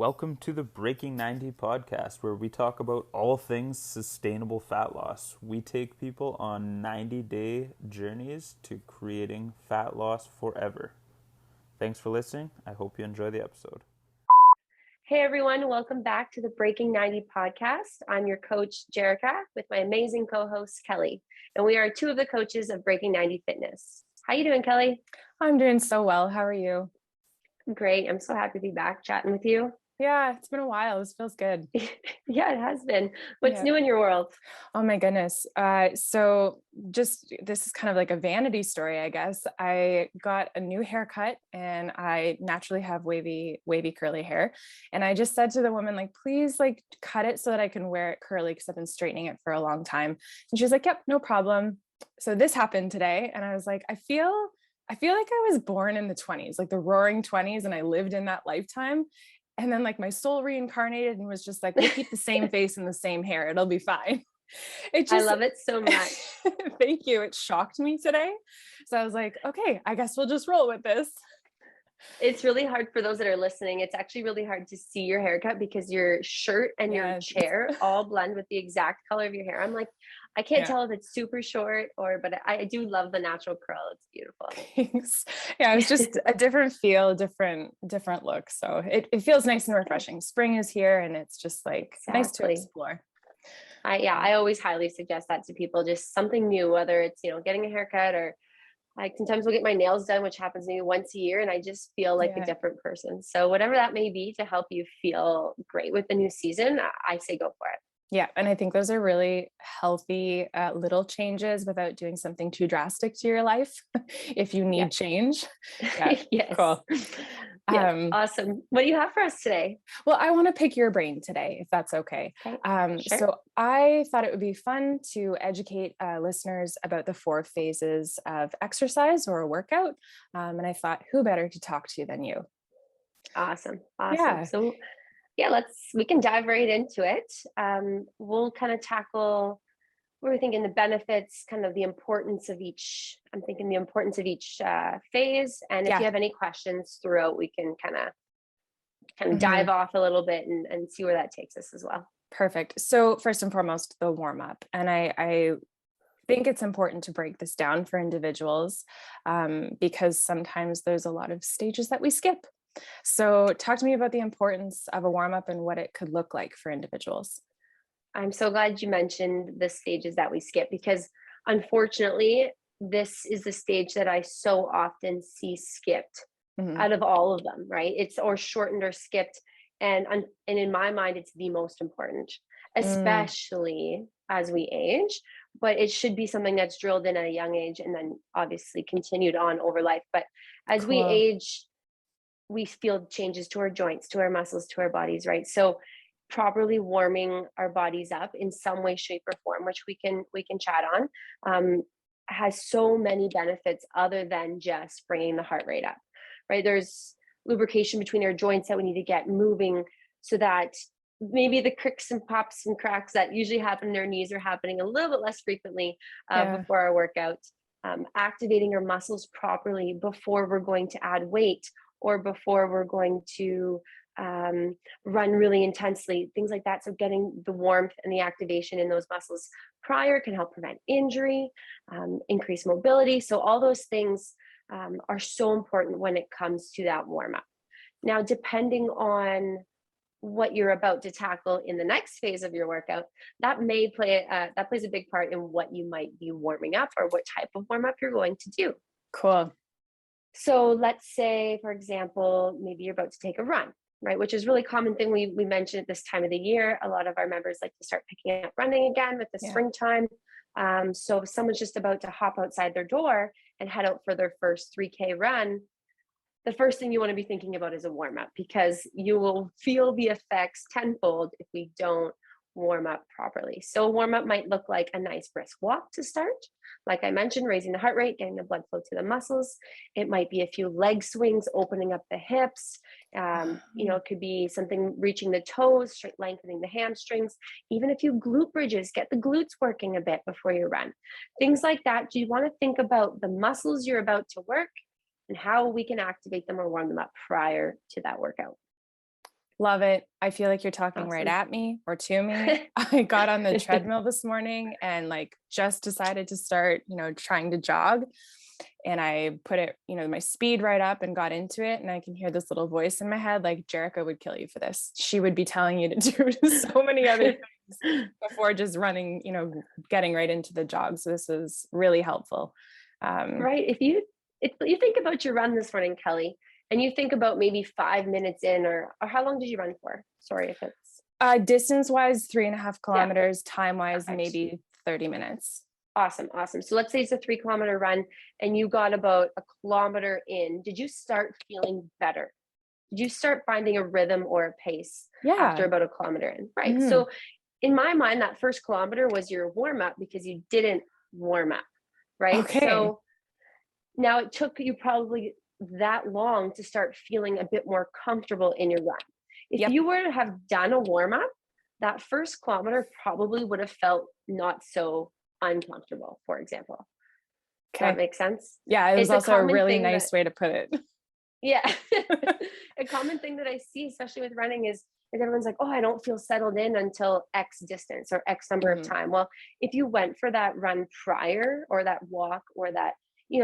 Welcome to the Breaking 90 podcast, where we talk about all things sustainable fat loss. We take people on 90-day journeys to creating fat loss forever. Thanks for listening. I hope you enjoy the episode. Hey everyone, welcome back to the Breaking 90 podcast. I'm your coach, Jerrika, with my amazing co-host, Kelly. And we are two of the coaches of Breaking 90 Fitness. How you doing, Kelly? I'm doing so well. How are you? Great. I'm so happy to be back chatting with you. Yeah, it's been a while. This feels good. Yeah, it has been. What's new in your world? Oh my goodness. So this is kind of like a vanity story, I guess. I got a new haircut and I naturally have wavy curly hair. And I just said to the woman, like, please cut it so that I can wear it curly because I've been straightening it for a long time. And she was like, yep, no problem. So this happened today. And I was like, I feel like I was born in the 20s, like the roaring 20s, and I lived in that lifetime. And then my soul reincarnated and was just like, we'll keep the same face and the same hair. It'll be fine. I love it so much. Thank you. It shocked me today. So I was like, okay, I guess we'll just roll with this. It's really hard for those that are listening. It's actually really hard to see your haircut because your shirt and your chair all blend with the exact color of your hair. I'm like, I can't tell if it's super short but I do love the natural curl. It's beautiful. Thanks. Yeah, it's just a different feel, different look. So it feels nice and refreshing. Spring is here and it's just nice to explore. I always highly suggest that to people, just something new, whether it's, getting a haircut or sometimes we'll get my nails done, which happens maybe once a year, and I just feel like a different person. So whatever that may be to help you feel great with the new season, I say go for it. Yeah. And I think those are really healthy little changes without doing something too drastic to your life. If you need change. Yeah. Yes. Cool. Yeah, awesome. What do you have for us today? Well, I want to pick your brain today, if that's okay. Sure. So I thought it would be fun to educate listeners about the 4 phases of exercise or a workout. And I thought, who better to talk to than you? Awesome. Yeah. So we can dive right into it. We'll kind of tackle what we're thinking, the benefits, kind of the importance of each. I'm thinking the importance of each phase. And if you have any questions throughout, we can kind of dive off a little bit and see where that takes us as well. Perfect. So first and foremost, the warm up. And I think it's important to break this down for individuals because sometimes there's a lot of stages that we skip. So talk to me about the importance of a warm-up and what it could look like for individuals. I'm so glad you mentioned the stages that we skip because unfortunately, this is the stage that I so often see skipped out of all of them, right? It's or shortened or skipped. And in my mind, it's the most important, especially as we age, but it should be something that's drilled in at a young age and then obviously continued on over life. But as we age, we feel changes to our joints, to our muscles, to our bodies, right? So properly warming our bodies up in some way, shape, or form, which we can chat on, has so many benefits other than just bringing the heart rate up, right? There's lubrication between our joints that we need to get moving so that maybe the cricks and pops and cracks that usually happen in our knees are happening a little bit less frequently before our workout. Activating our muscles properly before we're going to add weight or before we're going to run really intensely, things like that. So getting the warmth and the activation in those muscles prior can help prevent injury, increase mobility. So all those things are so important when it comes to that warm up. Now, depending on what you're about to tackle in the next phase of your workout, that plays a big part in what you might be warming up or what type of warm up you're going to do. Cool. So let's say, for example, maybe you're about to take a run, right? Which is a really common thing we mention at this time of the year. A lot of our members like to start picking up running again with the springtime. So if someone's just about to hop outside their door and head out for their first 3K run, the first thing you want to be thinking about is a warm up because you will feel the effects tenfold if we don't warm up properly. So a warm up might look like a nice brisk walk to start. Like I mentioned, raising the heart rate, getting the blood flow to the muscles. It might be a few leg swings, opening up the hips. It could be something reaching the toes, straight lengthening the hamstrings, even a few glute bridges, get the glutes working a bit before you run. Things like that. Do you want to think about the muscles you're about to work and how we can activate them or warm them up prior to that workout? Love it. I feel like you're talking right Awesome. at me or to me. I got on the treadmill this morning and like just decided to start, trying to jog. And I put it, my speed right up and got into it. And I can hear this little voice in my head, like, Jerrika would kill you for this. She would be telling you to do so many other things before just running, getting right into the jog. So this is really helpful. Right. If you think about your run this morning, Kelly, and you think about maybe 5 minutes in, or how long did you run for? Sorry if it's Distance wise, 3.5 yeah, kilometers, time wise, perfect. maybe 30 minutes. Awesome, awesome. So let's say it's a 3 kilometer run and you got about a kilometer in. Did you start feeling better? Did you start finding a rhythm or a pace after Yeah. about a kilometer in? Right. Mhm. So in my mind, that first kilometer was your warm up because you didn't warm up. Right. Okay. So now it took you probably that long to start feeling a bit more comfortable in your run. If Yep. you were to have done a warm up, that first kilometer probably would have felt not so uncomfortable, for example. Does that Okay. make sense? Yeah, it was It's a also a common really thing that, nice way to put it. yeah, a common thing that I see, especially with running, is everyone's like, oh, I don't feel settled in until X distance or X number of Mhm. time. Well, if you went for that run prior, or that walk, or that,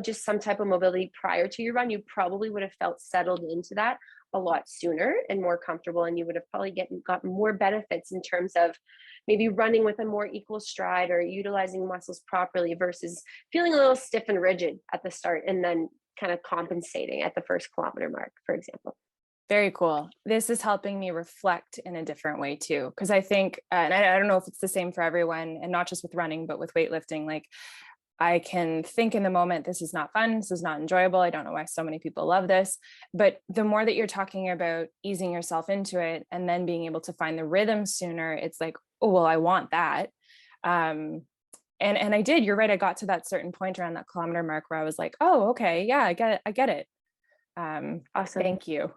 just some type of mobility prior to your run, you probably would have felt settled into that a lot sooner and more comfortable. And you would have probably got more benefits in terms of maybe running with a more equal stride or utilizing muscles properly versus feeling a little stiff and rigid at the start and then kind of compensating at the first kilometer mark, for example. Very cool. This is helping me reflect in a different way too. Because I think, and I don't know if it's the same for everyone, and not just with running, but with weightlifting. Like, I can think in the moment, this is not fun. This is not enjoyable. I don't know why so many people love this. But the more that you're talking about easing yourself into it and then being able to find the rhythm sooner, it's like, oh, well, I want that. Um, and I did, you're right. I got to that certain point around that kilometer mark where I was like, oh, okay. Yeah, I get it. I get it. Awesome. Thank you.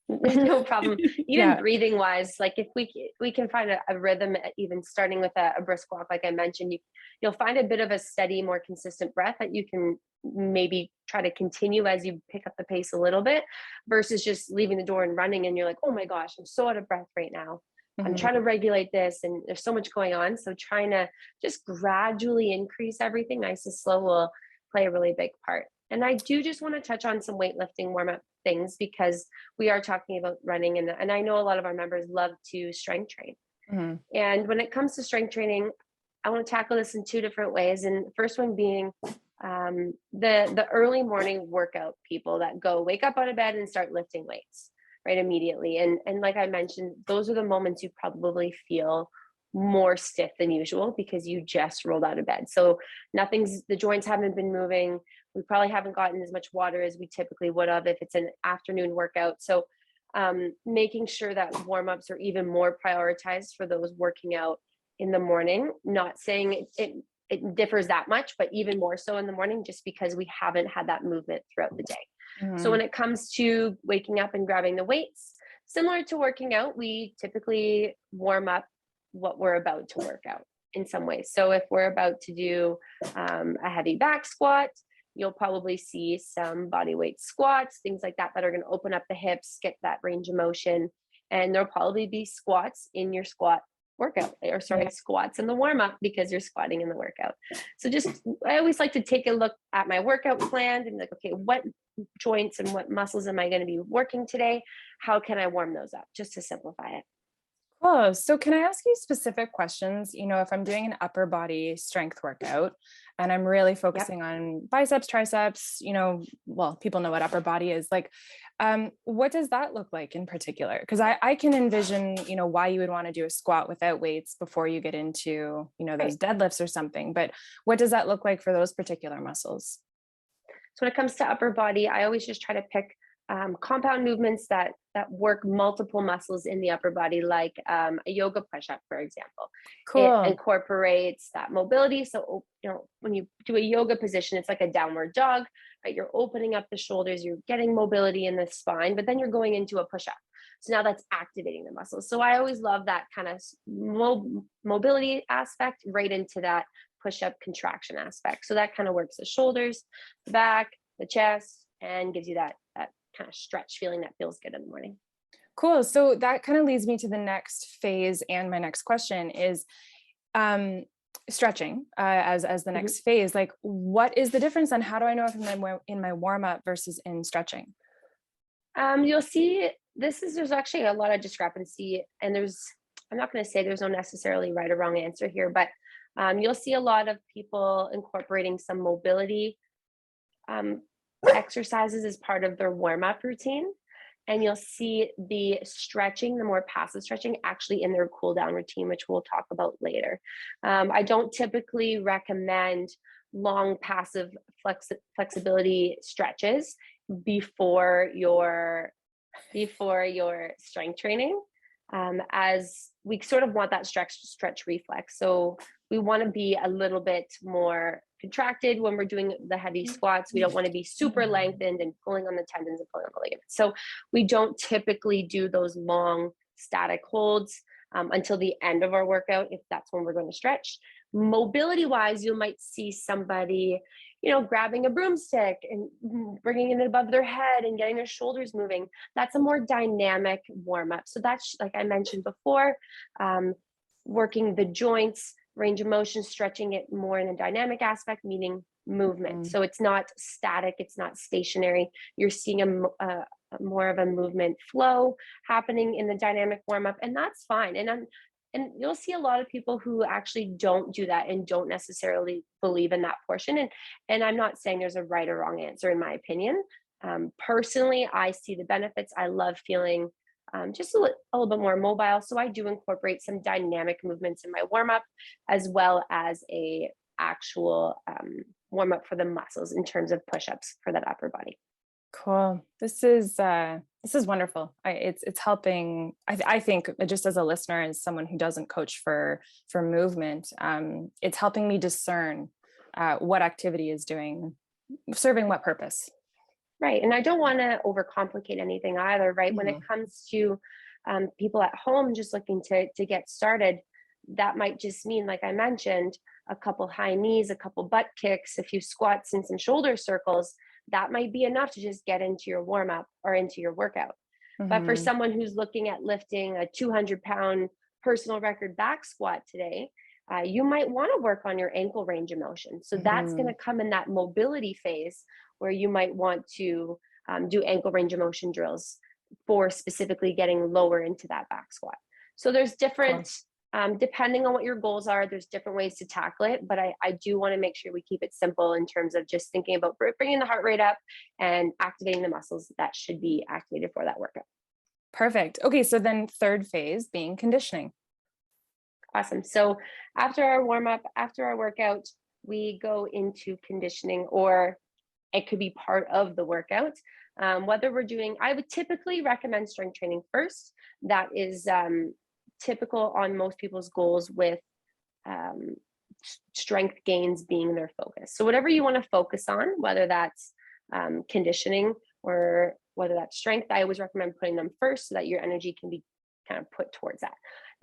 No problem. Even Yeah. breathing wise, like if we can find a rhythm, even starting with a brisk walk, like I mentioned, you'll find a bit of a steady, more consistent breath that you can maybe try to continue as you pick up the pace a little bit, versus just leaving the door and running and you're like, oh my gosh, I'm so out of breath right now. I'm Mhm. trying to regulate this and there's so much going on. So trying to just gradually increase everything nice and slow will play a really big part. And I do just want to touch on some weightlifting warm up things because we are talking about running, and I know a lot of our members love to strength train. Mhm. And when it comes to strength training, I want to tackle this in two different ways. And the first one being the early morning workout people that go wake up out of bed and start lifting weights right immediately. And like I mentioned, those are the moments you probably feel more stiff than usual because you just rolled out of bed. So the joints haven't been moving. We probably haven't gotten as much water as we typically would have if it's an afternoon workout. So making sure that warm-ups are even more prioritized for those working out in the morning. Not saying it differs that much, but even more so in the morning, just because we haven't had that movement throughout the day. So when Mhm. it comes to waking up and grabbing the weights, similar to working out, we typically warm up what we're about to work out in some ways. So if we're about to do a heavy back squat, you'll probably see some body weight squats, things like that, that are going to open up the hips, get that range of motion. And there'll probably be squats in your squat workout, or sorry, Yeah. squats in the warm up because you're squatting in the workout. So I always like to take a look at my workout plan and be like, okay, what joints and what muscles am I going to be working today? How can I warm those up, just to simplify it? Oh, so can I ask you specific questions? If I'm doing an upper body strength workout and I'm really Yep. focusing on biceps, triceps, well, people know what upper body is like. What does that look like in particular? Because I can envision, why you would want to do a squat without weights before you get into, Right. those deadlifts or something. But what does that look like for those particular muscles? So when it comes to upper body, I always just try to pick compound movements that work multiple muscles in the upper body, like a yoga push-up, for example. It Cool. incorporates that mobility. So when you do a yoga position, it's like a downward dog, right? You're opening up the shoulders, you're getting mobility in the spine, but then you're going into a push-up. So now that's activating the muscles. So I always love that kind of mobility aspect right into that push-up contraction aspect. So that kind of works the shoulders, the back, the chest, and gives you that kind of stretch feeling that feels good in the morning. Cool. So that kind of leads me to the next phase, and my next question is stretching as the Mhm. next phase. Like, what is the difference, and how do I know if I'm in my warm up versus in stretching? You'll see there's actually a lot of discrepancy, and I'm not going to say there's no necessarily right or wrong answer here, but you'll see a lot of people incorporating some mobility um, exercises as part of their warm up routine. And you'll see the stretching, the more passive stretching, actually in their cool down routine, which we'll talk about later. I don't typically recommend long passive flexibility stretches before your strength training, as we sort of want that stretch reflex. So we want to be a little bit more contracted when we're doing the heavy squats. We don't want to be super lengthened and pulling on the tendons and pulling on the ligaments. So we don't typically do those long static holds until the end of our workout, if that's when we're going to stretch. Mobility wise, you might see somebody, grabbing a broomstick and bringing it above their head and getting their shoulders moving. That's a more dynamic warm up. So that's, like I mentioned before, working the joints, range of motion, stretching it more in a dynamic aspect, meaning movement. So it's not static, it's not stationary. You're seeing a more of a movement flow happening in the dynamic warm up, and that's fine. And you'll see a lot of people who actually don't do that and don't necessarily believe in that portion. And I'm not saying there's a right or wrong answer, in my opinion. Personally, I see the benefits. I love feeling just a little bit more mobile. So I do incorporate some dynamic movements in my warm up, as well as a actual warm up for the muscles in terms of push-ups for that upper body. Cool. This is wonderful. It's helping. I think just as a listener, as someone who doesn't coach for movement, it's helping me discern what activity is serving what purpose. Right. And I don't want to overcomplicate anything either, right? When it comes to people at home just looking to get started, that might just mean, like I mentioned, a couple high knees, a couple butt kicks, a few squats, and some shoulder circles. That might be enough to just get into your warm up or into your workout. But for someone who's looking at lifting a 200-pound personal record back squat today, you might want to work on your ankle range of motion. So that's going to come in that mobility phase, where you might want to do ankle range of motion drills for specifically getting lower into that back squat. So there's different, depending on what your goals are, there's different ways to tackle it. But I do want to make sure we keep it simple in terms of just thinking about bringing the heart rate up and activating the muscles that should be activated for that workout. Perfect. Okay, so then third phase being conditioning. Awesome. So after our warm up, after our workout, we go into conditioning, or it could be part of the workout. Whether we're doing, I would typically recommend strength training first. That is typical on most people's goals, with strength gains being their focus. So whatever you want to focus on, whether that's conditioning or whether that's strength, I always recommend putting them first so that your energy can be kind of put towards that.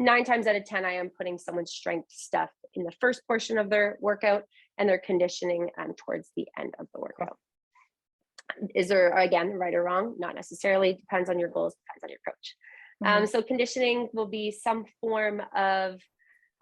9 times out of 10, I am putting someone's strength stuff in the first portion of their workout and their conditioning towards the end of the workout. Is there, again, right or wrong? Not necessarily. Depends on your goals, depends on your coach. So conditioning will be some form of,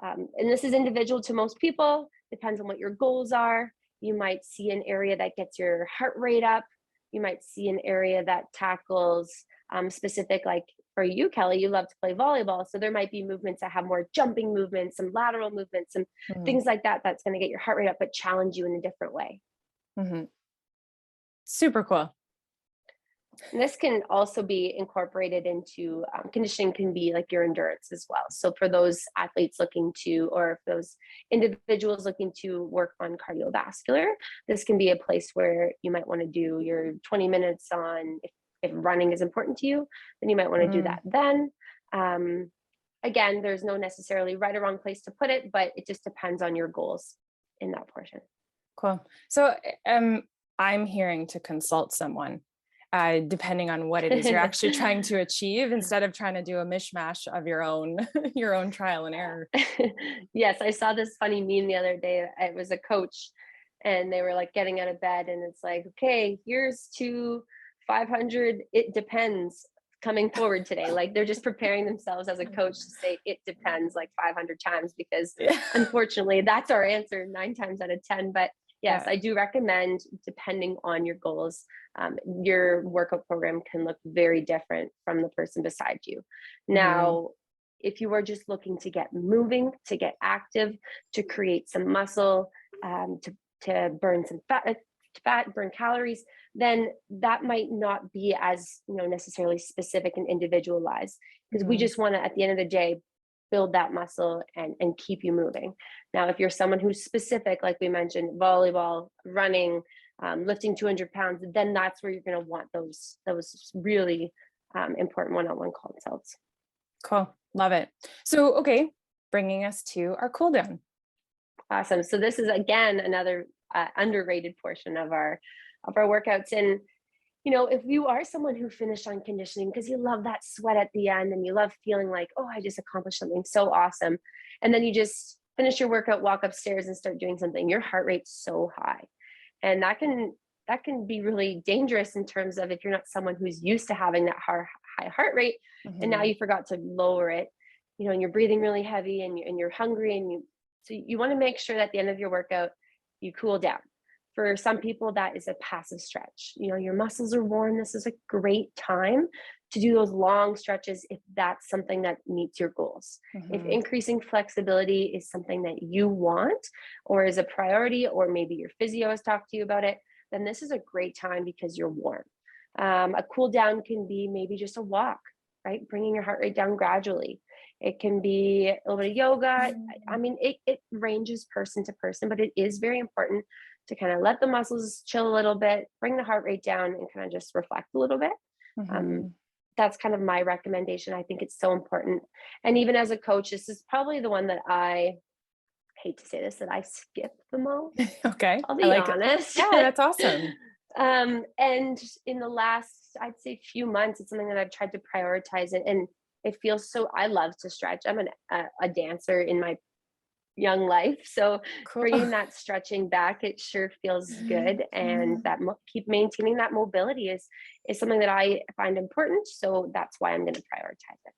and this is individual to most people, depends on what your goals are. You might see an area that gets your heart rate up. You might see an area that tackles specific, like for you, Kelly, you love to play volleyball. So there might be movements that have more jumping movements, some lateral movements, some things like that, that's going to get your heart rate up, but challenge you in a different way. Super cool. And this can also be incorporated into conditioning, can be like your endurance as well. So for those athletes looking to, or for those individuals looking to work on cardiovascular, this can be a place where you might want to do your 20 minutes on, if running is important to you, then you might want to do that then. Again, there's no necessarily right or wrong place to put it, but it just depends on your goals in that portion. Cool. So I'm hearing to consult someone, depending on what it is you're actually trying to achieve, instead of trying to do a mishmash of your own trial and error. Yes, I saw this funny meme the other day. It was a coach, and they were like getting out of bed, and it's like, okay, here's to 500. It depends coming forward today. Like they're just preparing themselves as a coach to say it depends like 500 times, because unfortunately that's our answer 9 times out of 10. But yes, I do recommend, depending on your goals, your workout program can look very different from the person beside you. Now, if you are just looking to get moving, to get active, to create some muscle, to burn some fat, burn calories, then that might not be as, necessarily specific and individualized, because we just want to, at the end of the day, build that muscle and keep you moving. Now, if you're someone who's specific, like we mentioned, volleyball, running, lifting 200 pounds, then that's where you're going to want those really important one-on-one consults. Cool. Love it. So, okay, bringing us to our cool down. Awesome. So this is, again, another underrated portion of our workouts. And, if you are someone who finished on conditioning because you love that sweat at the end and you love feeling like, oh, I just accomplished something so awesome, and then you just finish your workout, walk upstairs and start doing something, your heart rate's so high. And that can be really dangerous in terms of if you're not someone who's used to having that high heart rate, and now you forgot to lower it, and you're breathing really heavy and you're hungry, so you want to make sure that at the end of your workout, you cool down. For some people, that is a passive stretch. Your muscles are worn. This is a great time to do those long stretches if that's something that meets your goals. If increasing flexibility is something that you want or is a priority, or maybe your physio has talked to you about it, then this is a great time because you're worn. A cool down can be maybe just a walk, right? Bringing your heart rate down gradually. It can be a little bit of yoga. I mean, it ranges person to person, but it is very important to kind of let the muscles chill a little bit, bring the heart rate down, and kind of just reflect a little bit. That's kind of my recommendation. I think it's so important. And even as a coach, this is probably the one that I hate to say this, that I skip the most. Okay. I'll be honest. Yeah, that's awesome. And in the last, I'd say, few months, it's something that I've tried to prioritize it. And it feels so, I love to stretch. I'm a dancer in my young life. So bringing that stretching back, it sure feels good. And that keep maintaining that mobility is something that I find important. So that's why I'm going to prioritize it.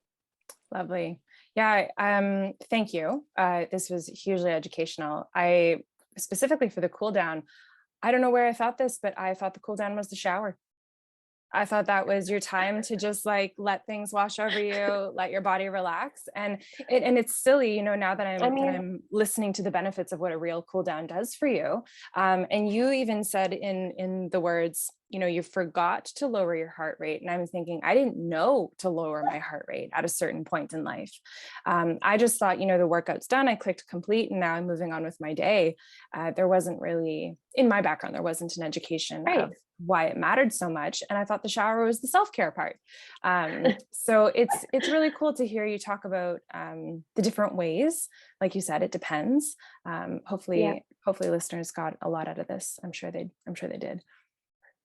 Lovely. Yeah. Thank you. This was hugely educational. I specifically for the cool down, I don't know where I thought this, but I thought the cool down was the shower. I thought that was your time to just like let things wash over you, let your body relax. And it's silly, now that I'm listening to the benefits of what a real cool down does for you. And you even said in the words, you forgot to lower your heart rate. And I'm thinking, I didn't know to lower my heart rate at a certain point in life. I just thought, the workout's done. I clicked complete and now I'm moving on with my day. There wasn't really, in my background, there wasn't an education of why it mattered so much. And I thought the shower was the self-care part. So it's really cool to hear you talk about the different ways. Like you said, it depends. Hopefully listeners got a lot out of this. I'm sure they did.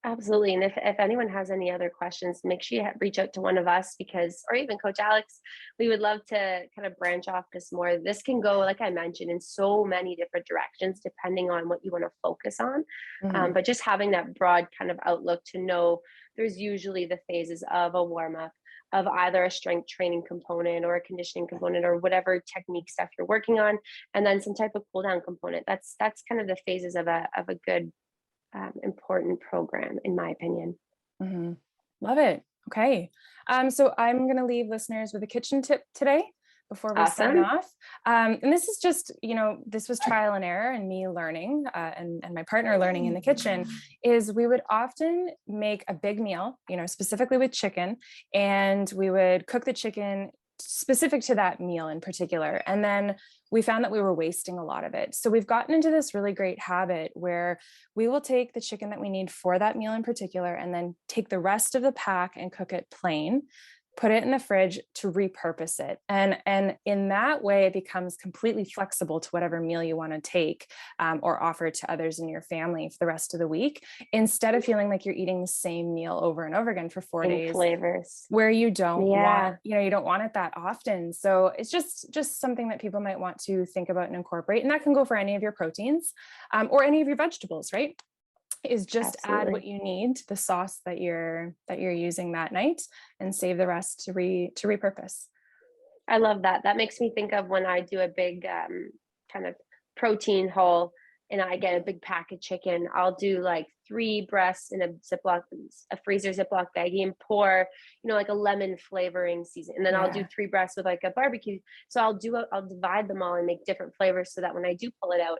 Absolutely. And if anyone has any other questions, make sure you reach out to one of us, or even Coach Alex, we would love to kind of branch off this more. This can go, like I mentioned, in so many different directions, depending on what you want to focus on. But just having that broad kind of outlook to know there's usually the phases of a warm up, of either a strength training component or a conditioning component or whatever technique stuff you're working on, and then some type of cool down component. That's kind of the phases of a good important program, in my opinion. Love it. Okay. So I'm going to leave listeners with a kitchen tip today before we sign off. And this is just, this was trial and error and me learning and my partner learning in the kitchen. Is we would often make a big meal, specifically with chicken, and we would cook the chicken specific to that meal in particular. And then we found that we were wasting a lot of it. So we've gotten into this really great habit where we will take the chicken that we need for that meal in particular, and then take the rest of the pack and cook it plain, put it in the fridge to repurpose it. And in that way, it becomes completely flexible to whatever meal you want to take or offer to others in your family for the rest of the week, instead of feeling like you're eating the same meal over and over again for 4 days. Flavors. Where you don't want, you don't want it that often. So it's just something that people might want to think about and incorporate. And that can go for any of your proteins or any of your vegetables, right? is just add what Absolutely. you need to the sauce that you're using that night, and save the rest to repurpose. I love that. That makes me think of when I do a big kind of protein haul and I get a big pack of chicken. I'll do like 3 breasts in a freezer Ziploc baggie, and pour, like a lemon flavoring season. And then I'll do 3 breasts with like a barbecue. So I'll divide them all and make different flavors so that when I do pull it out,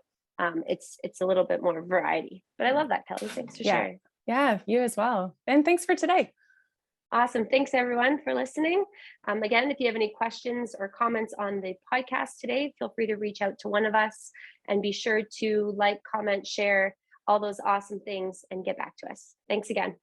it's a little bit more variety. But I love that, Kelly. Thanks for sharing. Yeah, you as well. And thanks for today. Awesome. Thanks everyone for listening. Again, if you have any questions or comments on the podcast today, feel free to reach out to one of us, and be sure to like, comment, share, all those awesome things, and get back to us. Thanks again.